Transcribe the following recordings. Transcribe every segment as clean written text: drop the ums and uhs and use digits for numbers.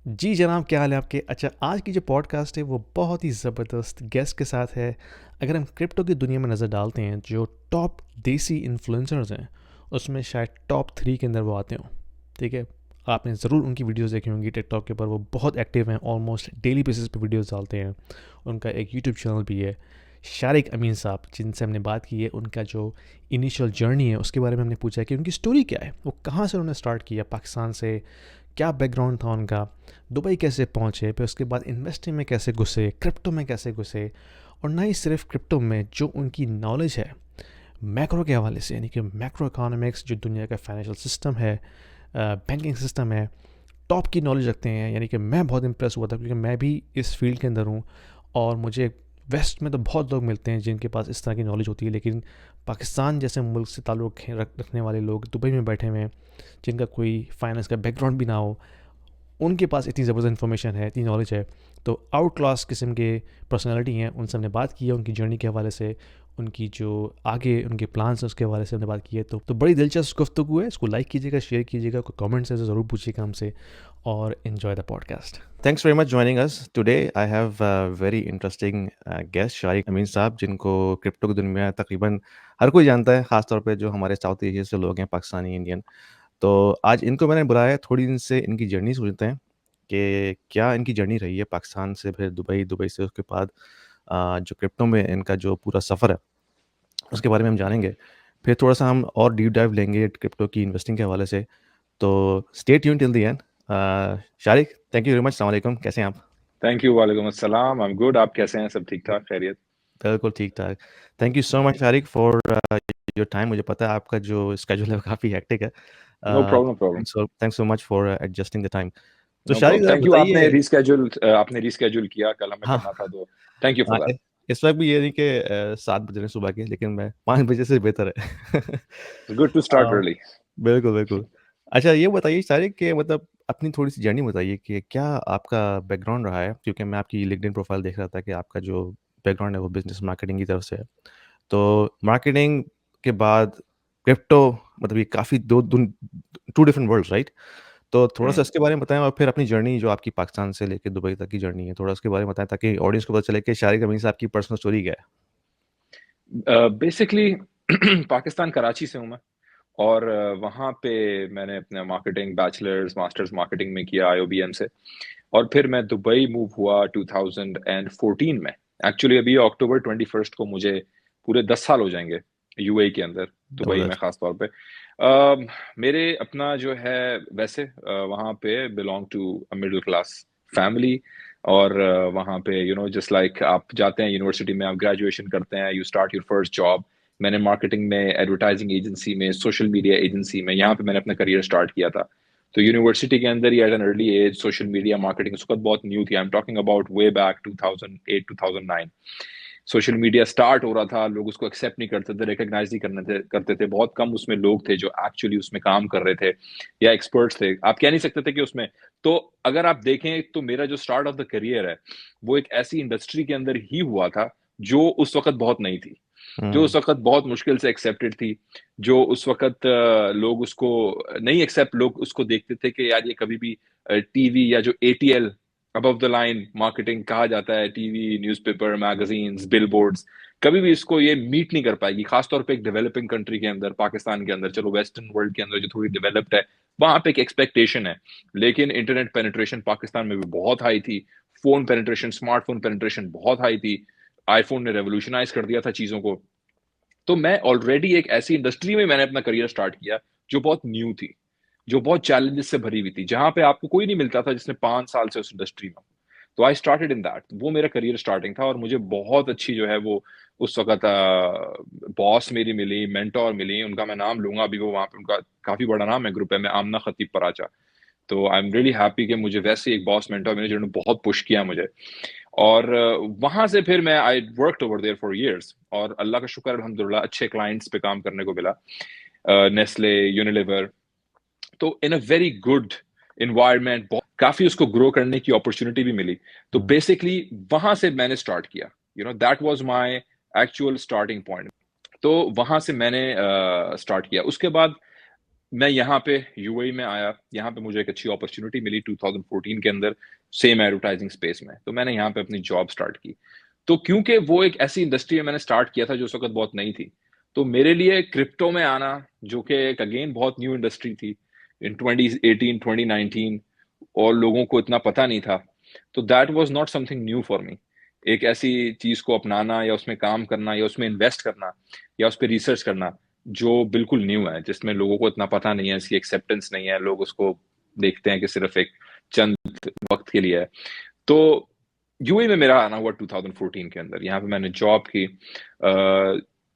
जी जनाब, क्या हाल है आपके? अच्छा, आज की जो पॉडकास्ट है वो बहुत ही ज़बरदस्त गेस्ट के साथ है। अगर हम क्रिप्टो की दुनिया में नज़र डालते हैं, जो टॉप देसी इन्फ्लुएंसर्स हैं उसमें शायद टॉप 3 के अंदर वो आते हों। ठीक है, आपने ज़रूर उनकी वीडियोस देखी होंगी टिकटॉक के ऊपर। वो बहुत एक्टिव हैं, ऑलमोस्ट डेली बेसिस पे वीडियोस डालते हैं। उनका एक यूट्यूब चैनल भी है। शारिक अमीन साहब, जिनसे हमने बात की है, उनका जो इनिशियल जर्नी है उसके बारे में हमने पूछा कि उनकी स्टोरी क्या है, वो कहाँ से उन्होंने स्टार्ट किया, पाकिस्तान से, क्या बैकग्राउंड था उनका, दुबई कैसे पहुँचे, फिर उसके बाद इन्वेस्टिंग में कैसे घुसे, क्रिप्टो में कैसे घुसे, और ना ही सिर्फ क्रिप्टो में, जो उनकी नॉलेज है मैक्रो के हवाले से, यानी कि मैक्रो इकोनॉमिक्स, जो दुनिया का फाइनेंशियल सिस्टम है, बैंकिंग सिस्टम है, टॉप की नॉलेज रखते हैं। यानी कि मैं बहुत इंप्रेस हुआ था, क्योंकि मैं भी इस फील्ड के अंदर हूँ और मुझे वेस्ट में तो बहुत लोग मिलते हैं जिनके पास इस तरह की नॉलेज होती है, लेकिन पाकिस्तान जैसे मुल्क से ताल्लुक़ रखने वाले लोग दुबई में बैठे हुए हैं, जिनका कोई फाइनेंस का बैकग्राउंड भी ना हो, उनके पास इतनी ज़बरदस्त इन्फॉर्मेशन है, इतनी नॉलेज है। तो आउट क्लास किस्म के पर्सनालिटी हैं, उनसे हमने बात की है उनकी जर्नी के हवाले से, उनकी जो आगे उनके प्लान्स हैं उसके हवाले से हमने बात की है। तो बड़ी दिलचस्प गुफ्तगू है। इसको लाइक कीजिएगा, शेयर कीजिएगा, कोई कमेंट्स है तो ज़रूर पूछिएगा हमसे, और enjoy the podcast. Thanks very much joining us today. I have very interesting guest, Shariq Amin साहब, जिनको क्रिप्टो की दुनिया में तकरीबन हर कोई जानता है, ख़ासतौर पे जो हमारे साउथ एशिया से लोग हैं, पाकिस्तानी, इंडियन। तो आज इनको मैंने बुलाया है, थोड़ी इनसे इनकी जर्नी सुनते हैं कि क्या इनकी जर्नी रही है पाकिस्तान से फिर दुबई, दुबई से उसके बाद जो क्रिप्टो में इनका जो पूरा सफ़र है उसके बारे में हम जानेंगे। फिर थोड़ा-सा हम और डीप डाइव लेंगे क्रिप्टो की इन्वेस्टिंग के हवाले से। तो stay tuned till the end. Shariq, thank you very much. अस्सलाम वालेकुम, कैसे हैं आप? Thank you. वालेकुम अस्सलाम। I am good. आप कैसे हैं? सब ठीक ठाक, खैरियत? बिल्कुल ठीक-ठाक। Thank you so much Shariq for your time. मुझे पता है आपका जो शेड्यूल है वो काफ़ी हेक्टिक है। No problem, no problem. Thanks so much for adjusting the time. तो नो शारिक प्रॉब्लम। ज़रा थैंक यू। बताइए। आपने रीशेड्यूल किया, कल हमें हाँ, करना था, तो थैंक यू हाँ, फॉर दैट। इस वक़्त भी ये नहीं कि 7 बज रहे हैं सुबह के, लेकिन मैं 5 बजे से बेहतर है। Good to start a, early. बिल्कुल, बिल्कुल। अच्छा, ये बताइए सारे कि मतलब अपनी थोड़ी-सी जर्नी बताइए कि क्या आपका बैकग्राउंड रहा है? क्योंकि मैं आपकी लिंक्डइन प्रोफ़ाइल देख रहा था कि आपका जो बैकग्राउंड है वो बिज़नेस मार्केटिंग की तरफ से है। तो मार्केटिंग के बाद क्रिप्टो, मतलब ये काफ़ी 2 डिफरेंट वर्ल्ड्स, राइट? तो थोड़ा-सा इसके बारे में बताएँ, और फिर अपनी जर्नी जो आपकी पाकिस्तान से लेके दुबई तक की जर्नी है, थोड़ा उसके बारे में बताएँ, ताकि ऑडियंस को पता चले कि शारिक अमीन साहब की पर्सनल स्टोरी क्या है? बेसिकली पाकिस्तान, कराची से हूँ मैं। और वहाँ पे मैंने अपना मार्केटिंग बैचलर्स, मास्टर्स मार्केटिंग में किया आईओबीएम से। और फिर मैं दुबई मूव हुआ 2014 में। एक्चुअली अभी अक्टूबर 21 को मुझे पूरे 10 साल हो जाएंगे यूएई के अंदर, दुबई में ज़बरदस्त। खास तौर पे। मेरे अपना जो है, वैसे वहाँ पे belong to a middle class family. और वहाँ पे जस्ट लाइक आप जाते हैं यूनिवर्सिटी में, आप ग्रेजुएशन करते हैं, you start your first job. मैंने मार्केटिंग में, एडवर्टाइजिंग एजेंसी में, सोशल मीडिया एजेंसी में, यहाँ पे मैंने अपना करियर स्टार्ट किया था। तो यूनिवर्सिटी के अंदर ही at an early age social media marketing उस वक्त बहुत न्यू थी। I am talking about way back 2008 2009। Social media start हो रहा था, लोग उसको एक्सेप्ट नहीं करते थे, रिकॉग्नाइज नहीं करते थे। बहुत कम उसमें लोग थे जो एक्चुअली उसमें काम कर रहे थे या एक्सपर्ट्स थे। आप कह नहीं सकते थे कि उसमें। तो अगर आप देखें तो मेरा जो स्टार्ट ऑफ द करियर है वो एक ऐसी इंडस्ट्री के अंदर ही हुआ था जो उस वक्त बहुत नई थी, जो हुँ, उस वक्त बहुत मुश्किल से एक्सेप्टेड थी, जो उस वक्त लोग उसको नहीं एक्सेप्ट, लोग उसको देखते थे कि यार ये कभी भी टीवी या जो ATL, above the line marketing कहा जाता है, टीवी, न्यूज़पेपर, मैगजीन्स, बिलबोर्ड्स, कभी भी इसको ये मीट नहीं कर पाएगी। खासतौर पे एक डेवलपिंग कंट्री के अंदर, पाकिस्तान के अंदर, चलो वेस्टर्न वर्ल्ड के अंदर जो थोड़ी डेवलप्ड है, वहां पे एक एक्सपेक्टेशन है। लेकिन इंटरनेट पेनिट्रेशन पाकिस्तान में भी बहुत हाई थी। फोन पेनिट्रेशन, स्मार्टफोन पेनिट्रेशन बहुत हाई थी। आईफोन ने रेवोल्यूशनाइज कर दिया था चीजों को। तो मैं ऑलरेडी एक ऐसी इंडस्ट्री में मैंने अपना करियर स्टार्ट किया जो बहुत न्यू थी, जो बहुत चैलेंजेस से भरी हुई थी, जहां पे आपको कोई नहीं मिलता था जिसने 5 साल से उस इंडस्ट्री में हो। तो आई स्टार्टेड इन दैट, वो मेरा करियर स्टार्टिंग था। और मुझे बहुत अच्छी जो है वो उस वक्त बॉस मेरी मिली, मेंटोर मिली, उनका मैं नाम लूंगा अभी, वो वहां पे उनका काफी बड़ा नाम है ग्रुप है में, आमना खतीब पराचा। तो आई एम रियली हैप्पी कि मुझे वैसे एक बॉस मेंटोर मिले जिन्होंने बहुत पुश किया मुझे। और वहां से फिर मैं I worked over there for years, और अल्लाह का शुक्र अल्हम्दुलिल्लाह अच्छे क्लाइंट्स पे काम करने को मिला। Nestle, Unilever. तो इन अ वेरी गुड इन्वायरमेंट, काफी उसको ग्रो करने की अपॉर्चुनिटी भी मिली। तो हुँ। बेसिकली वहां से मैंने स्टार्ट किया, that was my actual starting point. तो वहां से मैंने स्टार्ट किया। उसके बाद मैं यहाँ पे यूएई में आया, यहाँ पे मुझे एक अच्छी अपॉर्चुनिटी मिली 2014 के अंदर सेम एडवर्टाइजिंग स्पेस में, तो मैंने यहाँ पे अपनी जॉब स्टार्ट की। तो क्योंकि वो एक ऐसी इंडस्ट्री में मैंने स्टार्ट किया था जो उस वक्त बहुत नई थी, तो मेरे लिए क्रिप्टो में आना, जो कि एक अगेन बहुत न्यू इंडस्ट्री थी इन 2018 2019, और लोगों को इतना पता नहीं था, तो that was not something new for me. एक ऐसी चीज को अपनाना या उसमें काम करना या उसमें इन्वेस्ट करना या उस पर रिसर्च करना जो बिल्कुल न्यू है, जिसमें लोगों को इतना पता नहीं है, इसकी एक्सेप्टेंस नहीं है, लोग उसको देखते हैं कि सिर्फ एक चंद वक्त के लिए है। तो यूएई में मेरा आना हुआ 2014 के अंदर, यहाँ पे मैंने जॉब की,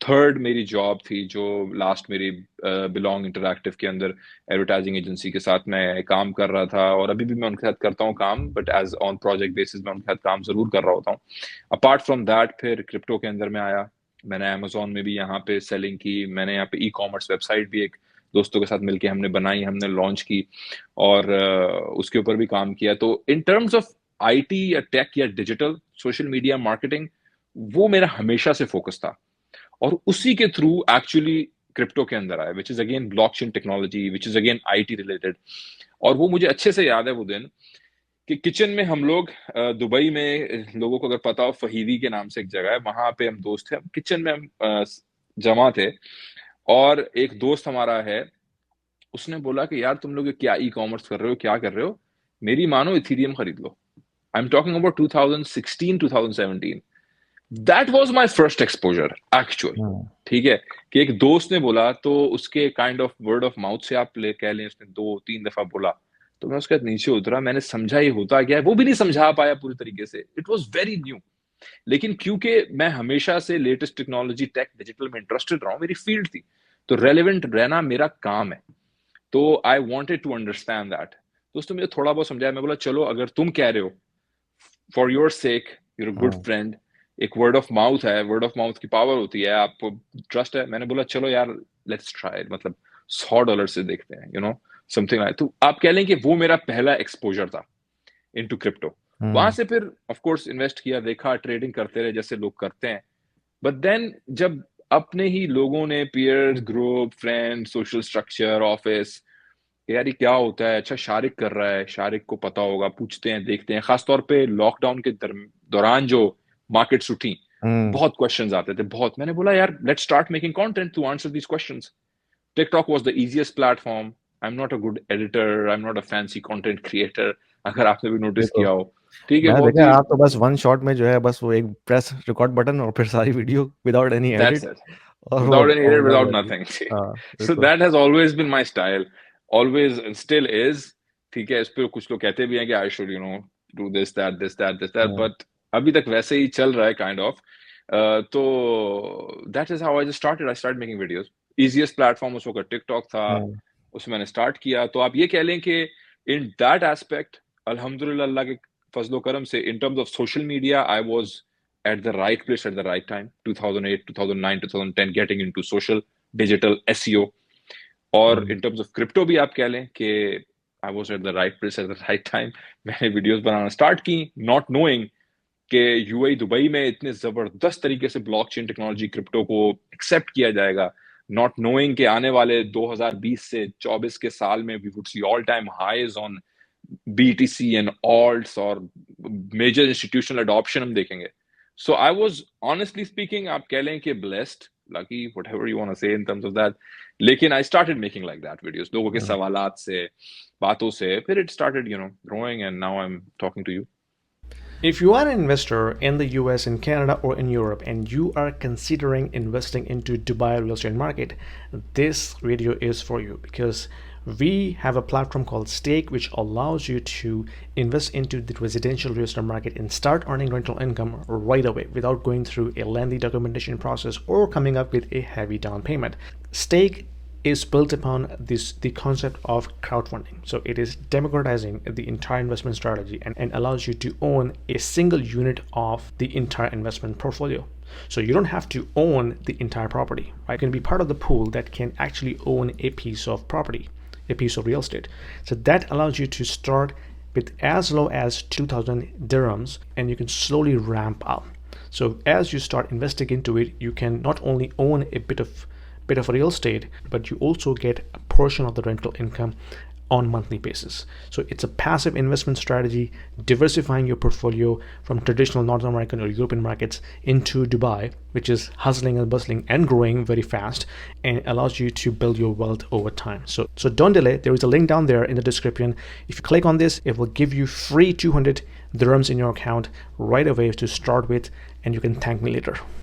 थर्ड मेरी जॉब थी, जो लास्ट मेरी बिलोंग इंटरैक्टिव के अंदर एडवर्टाइजिंग एजेंसी के साथ मैं काम कर रहा था, और अभी भी मैं उनके साथ करता हूँ काम, but as on project basis मैं उनके साथ काम जरूर कर रहा होता हूँ। अपार्ट फ्रॉम दैट फिर क्रिप्टो के अंदर मैं आया, मैंने अमेजोन में भी यहाँ पे सेलिंग की, मैंने यहाँ पे ई कॉमर्स वेबसाइट भी एक दोस्तों के साथ मिलके हमने बनाई, हमने लॉन्च की, और उसके ऊपर भी काम किया। तो इन टर्म्स ऑफ आईटी या टेक या डिजिटल सोशल मीडिया मार्केटिंग, वो मेरा हमेशा से फोकस था, और उसी के थ्रू एक्चुअली क्रिप्टो के अंदर आया, which is again blockchain technology, which is again IT related. और वो मुझे अच्छे से याद है वो दिन, कि किचन में हम लोग दुबई में, लोगों को अगर पता हो फहीदी के नाम से एक जगह है, वहां पे हम दोस्त थे, किचन में हम जमा थे, और एक दोस्त हमारा है, उसने बोला कि यार तुम लोग ये क्या ई कॉमर्स कर रहे हो, क्या कर रहे हो, मेरी मानो इथीरियम खरीद लो। I am talking about 2016 2017। That was my first exposure actual. ठीक है, कि एक दोस्त ने बोला, तो उसके kind of word of mouth से आप ले कह लें, उसने 2-3 दफा बोला, तो मैं उसके नीचे उतरा, मैंने समझा ये होता क्या है, वो भी नहीं समझा पाया पूरी तरीके से, इट वाज वेरी न्यू। लेकिन क्योंकि मैं हमेशा से लेटेस्ट टेक्नोलॉजी टेक डिजिटल में इंटरेस्टेड रहा हूं, मेरी फील्ड थी, तो रेलेवेंट रहना मेरा काम है, तो I wanted to understand that. दोस्तों मुझे थोड़ा बहुत समझाया, मैं बोला चलो अगर तुम कह रहे हो, for your sake, you're a good friend, एक वर्ड ऑफ माउथ है, वर्ड ऑफ माउथ की पावर होती है, आपको ट्रस्ट है, मैंने बोला चलो यार लेट्स ट्राई, मतलब $100 से देखते हैं, समथिंग लाइक। तो आप कह लें कि वो मेरा पहला एक्सपोजर था इनटू क्रिप्टो। वहां से फिर ऑफ कोर्स इन्वेस्ट किया, देखा, ट्रेडिंग करते रहे जैसे लोग करते हैं, बट देन जब अपने ही लोगों ने, peers, group, friend, social structure, office, यार ये क्या होता है, अच्छा शारिक कर रहा है, शारिक को पता होगा, पूछते हैं, देखते हैं, खासतौर पे लॉकडाउन के दौरान जो मार्केट्स उठी, बहुत क्वेश्चंस आते थे, बहुत। मैंने बोला यार let's start making content to answer these questions. TikTok was the easiest platform. I am not a good editor, I am not a fancy content creator, अगर आपने भी नोटिस देखो, किया हो। ठीक है, मैंने बहुत देखा ही, आप तो बस वन शॉट में जो है, बस वो एक प्रेस रिकॉर्ड बटन और फिर सारी video without any that's edit, it, और वो without any edit, online without रहती है। nothing. हाँ So बिल्कुल। that has always been my style, always and still is। ठीक है, इस पे कुछ लोग कहते भी हैं कि I should do this that this that this that, hmm, but अभी तक वैसे ही चल रहा है काइंड ऑफ। तो that is how I just started, I started making videos। easiest platform उस वक्त टिकटॉक था, हम्म, उसमें मैंने स्टार्ट किया। तो आप ये कह लें कि इन दैट एस्पेक्ट, अल्हम्दुलिल्लाह, अल्लाह के फजलो करम से, in terms of social media, I was at the right place at the right time, 2008 2009 2010, getting into social digital SEO। और हम्म, in terms of crypto भी आप कह लें कि I was at the right place at the right time। मैंने videos बनाना start की, not knowing कि UAE Dubai में इतने जबरदस्त तरीके से ब्लॉकचेन टेक्नोलॉजी, क्रिप्टो को एक्सेप्ट किया जाएगा, नॉट नोइंग कि आने वाले 2020 से 24 के साल में we would see all time highs on BTC and alts, और मेजर इंस्टीट्यूशनल अडॉप्शन हम देखेंगे। So I was honestly speaking, आप कह लें कि blessed, lucky, whatever you want to say in terms of that. लेकिन I started making like that videos, लोगों के हम्म। सवालात से, बातों से, फिर it started growing, and now I am talking to you. If you are an investor in the US, in Canada, or in Europe, and you are considering investing into Dubai real estate market, this video is for you, because we have a platform called Stake, which allows you to invest into the residential real estate market and start earning rental income right away without going through a lengthy documentation process or coming up with a heavy down payment. Stake is built upon the concept of crowdfunding. So it is democratizing the entire investment strategy and allows you to own a single unit of the entire investment portfolio. So you don't have to own the entire property, right? You can be part of the pool that can actually own a piece of property, a piece of real estate. So that allows you to start with as low as 2,000 dirhams, and you can slowly ramp up. So as you start investing into it, you can not only own a bit of bit of real estate, but you also get a portion of the rental income on monthly basis. So it's a passive investment strategy, diversifying your portfolio from traditional North American or European markets into Dubai, which is hustling and bustling and growing very fast, and allows you to build your wealth over time. So don't delay. There is a link down there in the description. If you click on this, it will give you free 200 dirhams in your account right away to start with, and you can thank me later.